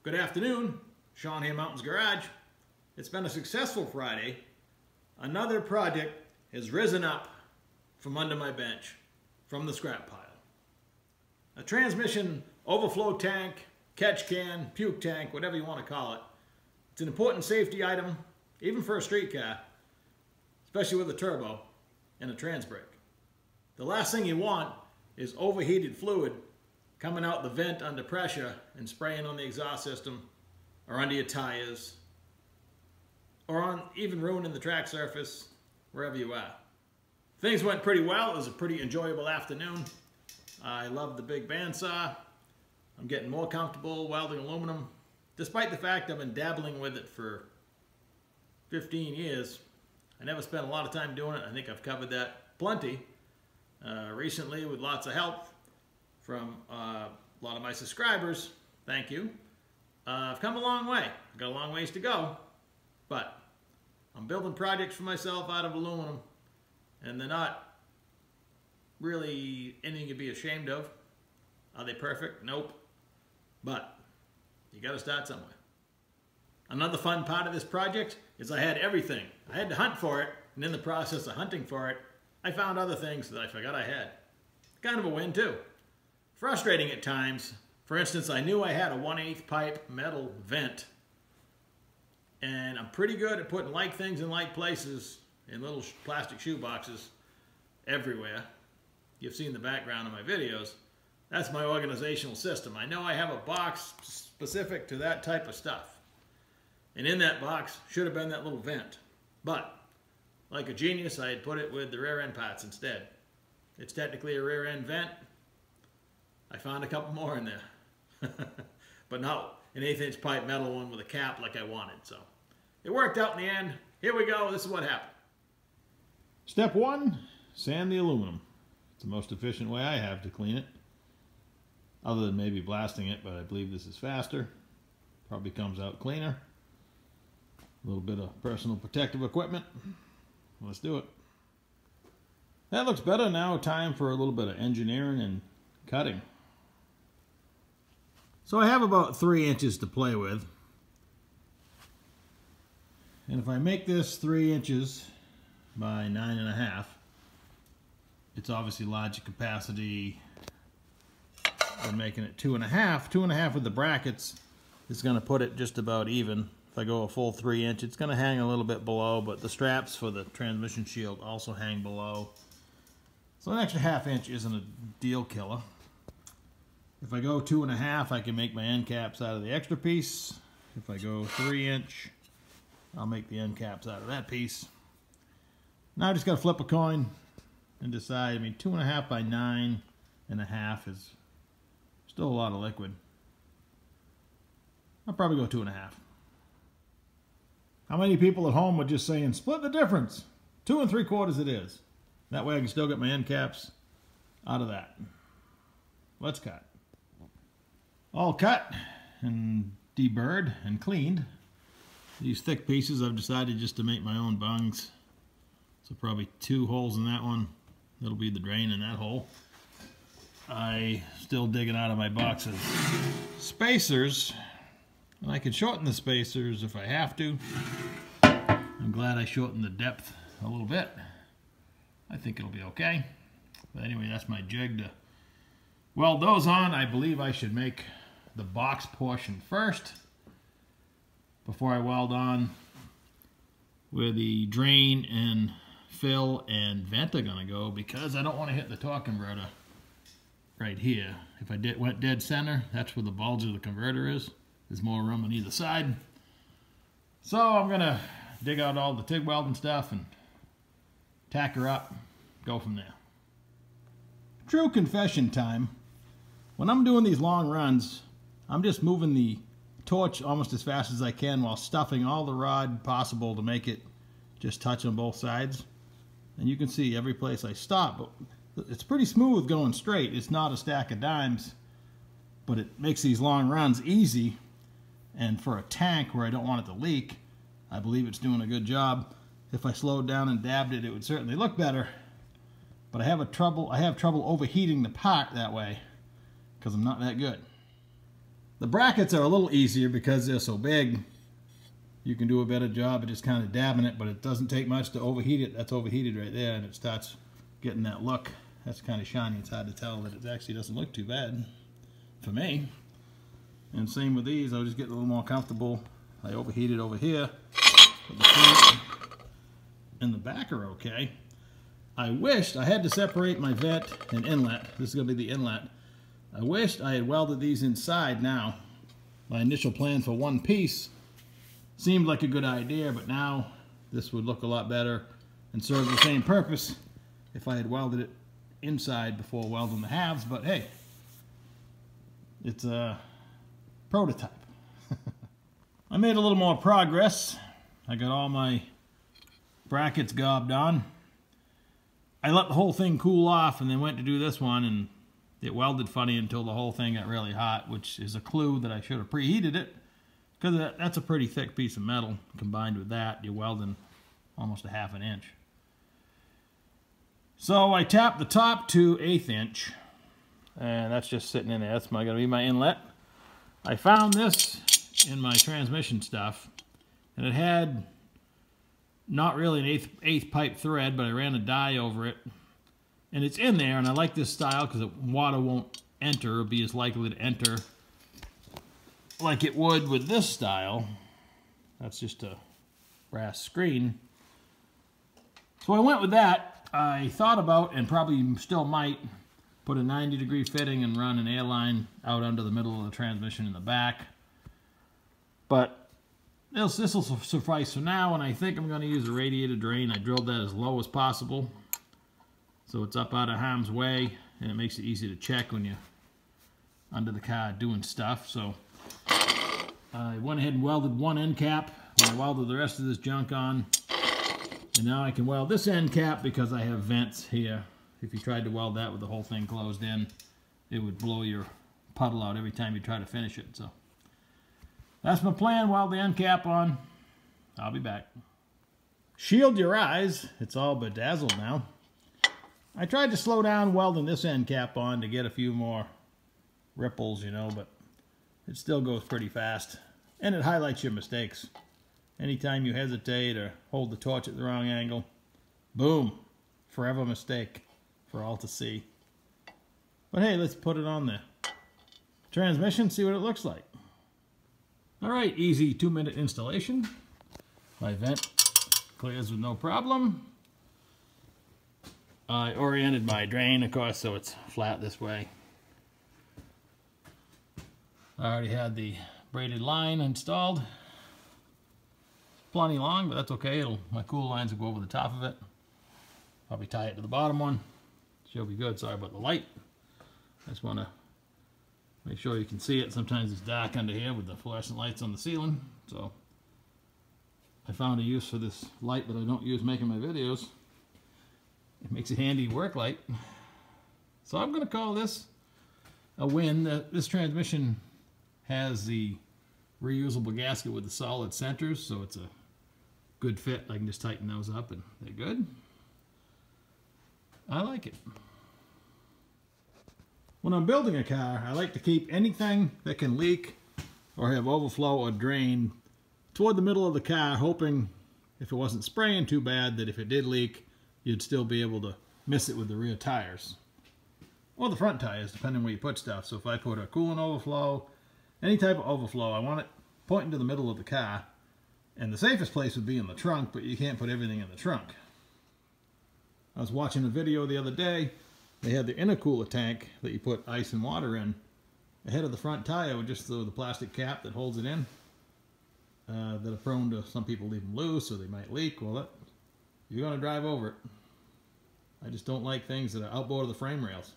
Good afternoon, Sean here, Mountains Garage. It's been a successful Friday. Another project has risen up from under my bench, from the scrap pile. A transmission overflow tank, catch can, puke tank, whatever you want to call it. It's an important safety item, even for a street car, especially with a turbo and a trans brake. The last thing you want is overheated fluid coming out the vent under pressure and spraying on the exhaust system or under your tires or on even ruining the track surface wherever you are. Things went pretty well. It was a pretty enjoyable afternoon. I love the big bandsaw. I'm getting more comfortable welding aluminum. Despite the fact I've been dabbling with it for 15 years, I never spent a lot of time doing it. I think I've covered that plenty. Recently, with lots of help from a lot of my subscribers, thank you. I've come a long way. I've got a long ways to go, but I'm building projects for myself out of aluminum, and they're not really anything to be ashamed of. Are they perfect? Nope. But you got to start somewhere. Another fun part of this project is I had everything. I had to hunt for it, and in the process of hunting for it, I found other things that I forgot I had. Kind of a win too. Frustrating at times. For instance, I knew I had a 1/8 pipe metal vent, and I'm pretty good at putting like things in like places in little plastic shoe boxes everywhere. You've seen the background of my videos. That's my organizational system. I know I have a box specific to that type of stuff. And in that box should have been that little vent. But, like a genius, I had put it with the rear end parts instead. It's technically a rear end vent. I found a couple more in there. But not an 1/8 pipe metal one with a cap like I wanted. So it worked out in the end. Here we go. This is what happened. Step 1, sand the aluminum. It's the most efficient way I have to clean it. Other than maybe blasting it, but I believe this is faster. Probably comes out cleaner. A little bit of personal protective equipment. Let's do it. That looks better. Now time for a little bit of engineering and cutting. So I have about 3 inches to play with. And if I make this 3 inches by 9.5, it's obviously larger capacity than making it 2.5. 2.5 with the brackets is going to put it just about even. If I go a full 3 inch, it's going to hang a little bit below, but the straps for the transmission shield also hang below. So an extra 1/2 inch isn't a deal killer. If I go 2.5, I can make my end caps out of the extra piece. If I go 3 inch, I'll make the end caps out of that piece. Now I just got to flip a coin and decide. I mean, 2.5 by 9.5 is still a lot of liquid. I'll probably go 2.5. How many people at home are just saying, split the difference? 2 3/4 it is. That way I can still get my end caps out of that. Let's cut. All cut and deburred and cleaned. These thick pieces I've decided just to make my own bungs. So probably 2 holes in that one. That'll be the drain in that hole. I still digging out of my box of spacers. And I can shorten the spacers if I have to. I'm glad I shortened the depth a little bit. I think it'll be okay. But anyway, that's my jig to weld those on. I believe I should make the box portion first before I weld on where the drain and fill and vent are going to go, because I don't want to hit the torque converter right here. If I went dead center, that's where the bulge of the converter is. There's more room on either side. So I'm going to dig out all the TIG welding stuff and tack her up, go from there. True confession time. When I'm doing these long runs, I'm just moving the torch almost as fast as I can while stuffing all the rod possible to make it just touch on both sides. And you can see every place I stop, but it's pretty smooth going straight. It's not a stack of dimes, but it makes these long runs easy. And for a tank where I don't want it to leak, I believe it's doing a good job. If I slowed down and dabbed it, it would certainly look better. But I have trouble overheating the pot that way because I'm not that good. The brackets are a little easier because they're so big. You can do a better job of just kind of dabbing it, but it doesn't take much to overheat it. That's overheated right there, and it starts getting that look. That's kind of shiny. It's hard to tell, but it actually doesn't look too bad for me. And same with these. I'll just get a little more comfortable. I overheated over here. But the front and the back are okay. I wished I had to separate my vent and inlet. This is going to be the inlet. I wished I had welded these inside now. My initial plan for one piece seemed like a good idea, but now this would look a lot better and serve the same purpose if I had welded it inside before welding the halves. But hey, it's a prototype. I made a little more progress. I got all my brackets gobbed on. I let the whole thing cool off and then went to do this one, and it welded funny until the whole thing got really hot, which is a clue that I should have preheated it, because that's a pretty thick piece of metal. Combined with that, you're welding almost a ½ inch. So I tapped the top to 1/8 inch, and that's just sitting in there. That's going to be my inlet. I found this in my transmission stuff, and it had not really an eighth pipe thread, but I ran a die over it, and it's in there. And I like this style because water won't enter. It'll be as likely to enter like it would with this style. That's just a brass screen. So I went with that. I thought about, and probably still might, put a 90-degree fitting and run an air line out under the middle of the transmission in the back. But this will suffice for now, and I think I'm going to use a radiator drain. I drilled that as low as possible, so it's up out of harm's way, and it makes it easy to check when you're under the car doing stuff. So I went ahead and welded one end cap when I welded the rest of this junk on. And now I can weld this end cap because I have vents here. If you tried to weld that with the whole thing closed in, it would blow your puddle out every time you try to finish it. So that's my plan. Weld the end cap on. I'll be back. Shield your eyes. It's all bedazzled now. I tried to slow down welding this end cap on to get a few more ripples, you know, but it still goes pretty fast. And it highlights your mistakes. Anytime you hesitate or hold the torch at the wrong angle, boom, forever mistake for all to see. But hey, let's put it on the transmission, see what it looks like. All right, easy 2-minute installation. My vent clears with no problem. I oriented my drain, of course, so it's flat this way. I already had the braided line installed. Plenty long, but that's okay. My cool lines will go over the top of it. Probably tie it to the bottom one. She'll be good. Sorry about the light. I just want to make sure you can see it. Sometimes it's dark under here with the fluorescent lights on the ceiling. So I found a use for this light that I don't use making my videos. It makes a handy work light. So I'm going to call this a win. This transmission has the reusable gasket with the solid centers, so it's a good fit. I can just tighten those up and they're good. I like it. When I'm building a car, I like to keep anything that can leak or have overflow or drain toward the middle of the car, hoping if it wasn't spraying too bad that if it did leak, you'd still be able to miss it with the rear tires. Or the front tires, depending where you put stuff. So if I put a coolant overflow, any type of overflow, I want it pointing to the middle of the car. And the safest place would be in the trunk, but you can't put everything in the trunk. I was watching a video the other day. They had the intercooler tank that you put ice and water in ahead of the front tire with just the plastic cap that holds it in. That are prone to some people leave them loose or they might leak. Well, you're going to drive over it. I just don't like things that are outboard of the frame rails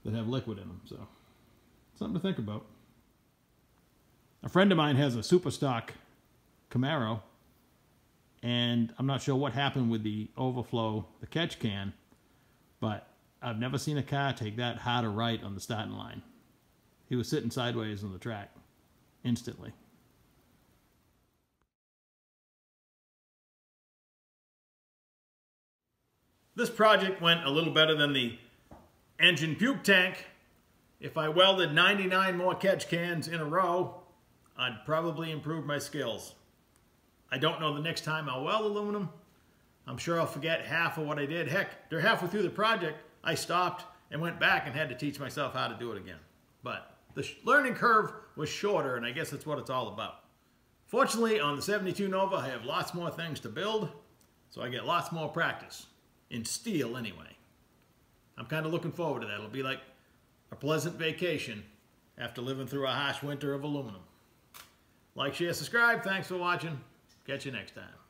that have liquid in them. So, something to think about. A friend of mine has a super stock Camaro, and I'm not sure what happened with the overflow, the catch can, but I've never seen a car take that hard a right on the starting line. He was sitting sideways on the track instantly. This project went a little better than the engine puke tank, If I welded 99 more catch cans in a row, I'd probably improve my skills. I don't know the next time I'll weld aluminum. I'm sure I'll forget half of what I did. Heck, they're halfway through the project, I stopped and went back and had to teach myself how to do it again. But the learning curve was shorter, and I guess that's what it's all about. Fortunately, on the 72 Nova, I have lots more things to build, so I get lots more practice. In steel, anyway. I'm kind of looking forward to that. It'll be like a pleasant vacation after living through a harsh winter of aluminum. Like, share, subscribe. Thanks for watching. Catch you next time.